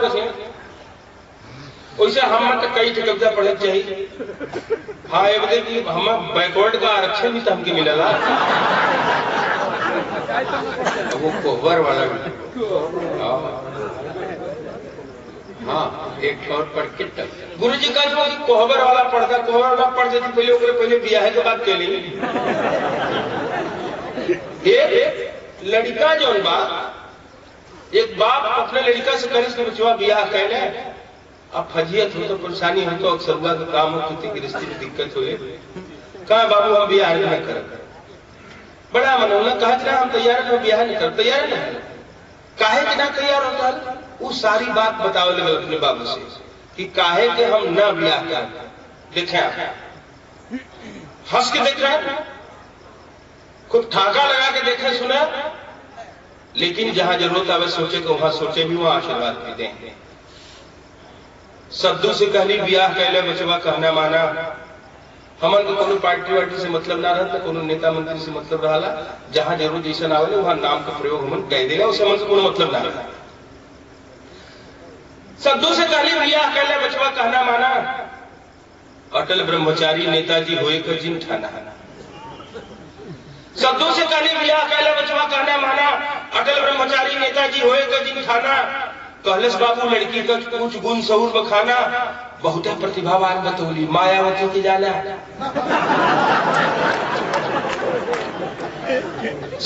कैसे वैसे हम तो कई कविता पढ़े चाहिए। हाँ ये बता कि हम बैकवर्ड का आरक्षण भी तो हमके मिलेगा वो कोहबर वाला हाँ एक और पढ़ के गुरु जी का जो कोहबर वाला पढ़ता कोहबर वाला पढ़ देती पहले ब्याह के बाद के लिए एक लड़का जो बा एक बाप अपने लड़का से करे कि बचवा ब्याह कहले अब फजियत हो तो परेशानी हो तो अक्सर हुआ का काम हो तो गृहस्थी में दिक्कत हो कहा बाबू हम ब्याह नहीं कर बड़ा मनोना कहा हम तैयार है ब्याह नहीं कर तैयार नहीं काहे के ना तैयार होता है वो सारी बात बताओ लगे अपने बाबू से कि काहे के हम ना ब्याह कर देखे हंस के देखे खुद ठाका लगा के देखे सुना लेकिन जहां जरूरत आवे सोचे को वहां सोचे भी वहां आशीर्वाद भी दें सद्दू से कहली ब्याह कहले बचवा कहना माना हमन को कोनो पार्टी वार्टी से मतलब ना रहता कोनो नेता मंत्री से मतलब रहा जहां जरूर जैसा ना हो वहां नाम का प्रयोग हमन कह देगा उसे हमन को कोनो मतलब ना रहा सद्दू से कहली ब्याह कहले बचवा कहना माना अटल ब्रह्मचारी नेताजी होए का जिन ठाना सद्दू से कहली ब्याह कहले बचवा कहना माना अटल ब्रह्मचारी नेताजी होए का जिन ठाना कहलस बाबू लड़की का कुछ गुण सहूर बखाना बहुत प्रतिभावान बतौली मायावती की जाना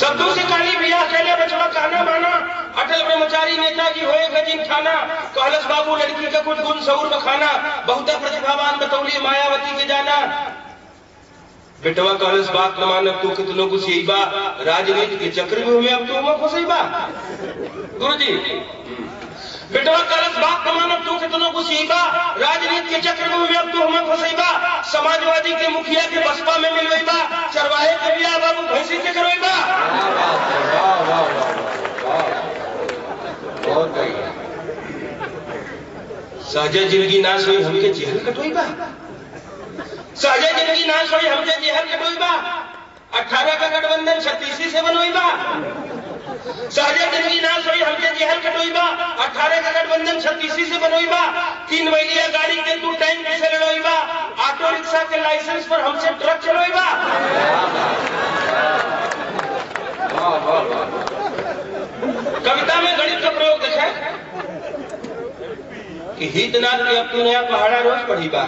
सद्दू से कहली ब्याह कहले बचवा कहना माना अटल ब्रह्मचारी नेताजी होए गजिन ठाना कहलस बाबू लड़की का कुछ गुण सहूर बखाना बहुत प्रतिभावान बतौली मायावती के जाना बेटवा कहलस बात न मान तू कितनों को यही बा राजनीति के चक्र में हुए अब तो हम फंसई बा गुरुजी बेटवा कहलस बात न मान तू कितनों को यही बा राजनीति के चक्र में हुए अब तो हम फंसई बा समाजवादी के मुखिया के बसपा में मिलवई बा चरवाहे के बिया बाबू भैंसी से करवई बा बहुत सहजा जिंदगी नाश हुई हमके जेल कटोई बा सहजा जिंदगी नाश हुई हमके जेहर कटोई बा 18 का गठबंधन 36 से बनोई बा सहजा जिंदगी नाश हुई हमके जेहर कटोई बा 18 का गठबंधन 36 से बनोई बा 3 महीलिया गाड़ी के तू टाइम कैसे लड़ोई बा ऑटो रिक्शा के लाइसेंस पर हमसे ट्रक चलोई बा कविता में गणित का प्रयोग देखा कि हितनाथ के अब तू नया पहाड़ा रोज पढ़ी बा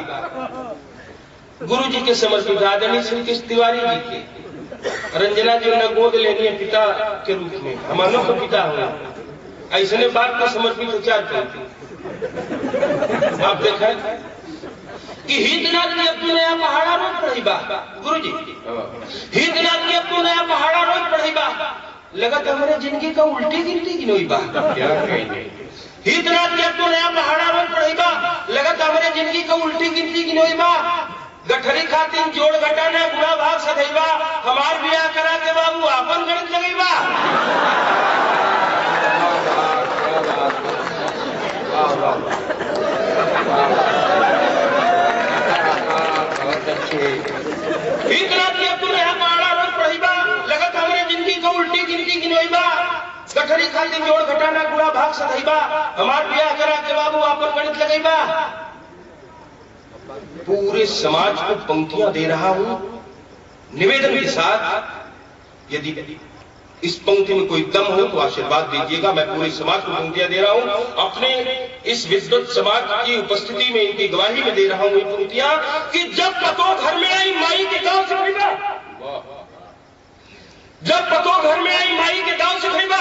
गुरु जी के समर्पित आदरणीय श्री कृष्ण तिवारी जी के रंजना जी ने गोद लेनी है पिता के रूप में हमारों को पिता होना ऐसने बात को समर्पित विचार करते आप देखा कि हितनाथ की अब नया पहाड़ा रोज पढ़ी बा गुरु जी हितनाथ की अब नया पहाड़ा रोज पढ़ी बा लगा तो हमारे जिंदगी का उल्टी गिनती की नोई बा क्या कहेंगे हितनाथ की अब नया पहाड़ा रोज पढ़ी बा लगा तो हमारे जिंदगी का उल्टी गिनती की नोई बा गठरी खातिर जोड़ घटाना बुरा भाग सदैवा हमार बियाह करा के बाबू आपन गणित लगेगा हितनाथ की अब नया पहाड़ा रोज पढ़ी बा लगत हमारे जिंदगी को उल्टी गिनती गिनोईबा गठरी खातिर जोड़ घटाना बुरा भाग सदैवा हमार बियाह करा के बाबू आपन गणित लगेगा पूरे समाज को पंक्तियां दे रहा हूं निवेदन के साथ यदि इस पंक्ति में कोई दम हो तो आशीर्वाद दीजिएगा मैं पूरे समाज को पंक्तियां दे रहा हूं अपने इस विद्वत समाज की उपस्थिति में इनकी गवाही में दे रहा हूं ये पंक्तियां कि जब पतो घर में आई माई के गांव से खरीदा जब पतो घर में आई माई के गांव से खरीदा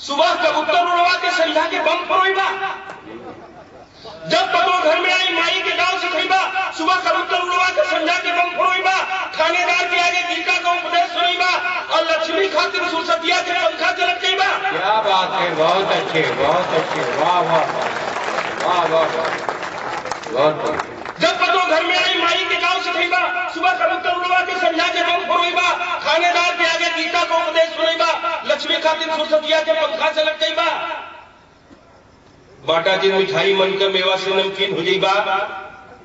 सुबह कबूतर उड़वा के संध्या के बम फोड़वा जब पतो घर में आई माई के गांव से खरीदा सुबह कबूतर उड़वा के संध्या के बम फोड़वा थानेदार के आगे गीता का उपदेश सुनीबा और लक्ष्मी खातिर सुसतिया के पंखा चलत गईबा क्या बात है बहुत अच्छे वाह वाह वाह वाह बहुत जब पतो घर में आई माई के गांव से खरीदा सुबह कबूतर उड़वा के संध्या के बम फोड़वा थानेदार के आगे गीता का उपदेश सुनीबा लक्ष्मी खातिर सुसतिया के पंखा चलत गईबा बाटा जी मिठाई मन का मेवा से नमकीन हो जाइबा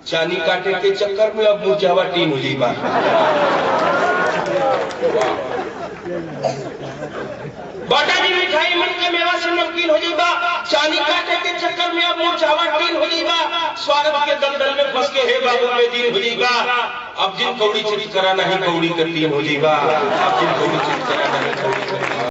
चानी काटे के चक्कर में अब मुरझावा टीन हो जाइबा बाटा जी मिठाई मन के मेवा से नमकीन हो जाइबा, चांदी काटे के चक्कर में अब मोर चावल टीन हो जाइबा, स्वागत के दलदल में फंस के हे बाबू में दिन हो जाइबा। अब जिन कौड़ी चिट करा नहीं कौड़ी का तीन हो जाइबा, अब जिन कौड़ी चिट करा नहीं कौड़ी